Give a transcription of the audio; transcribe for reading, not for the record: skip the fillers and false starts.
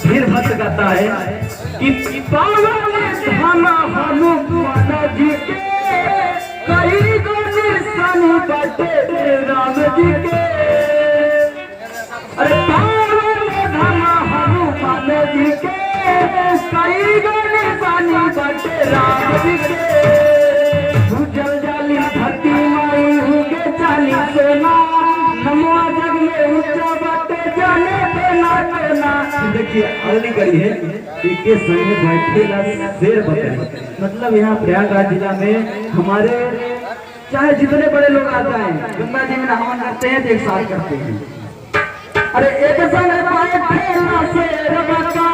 फिर भक्त कहता है कि पावन हनुमान जी के कई गो निशानी बटे राम जी के। अरे पावन हनुमान जी के कई गो निशानी बटे राम जी के। जल जाली धरती माई हुए चाली सोना नमो जग में ऊंचा बाटे जाने देना देना। देखिए अगली कड़ी है इनके संग बैठेगा शेर बकरी। मतलब यहाँ प्रयागराज जिला में हमारे चाहे जितने बड़े लोग आ जाए गंगा जी में नहावन करते हैं तो एक साथ करते हैं। अरे एक संग बैठेगा शेर बकरी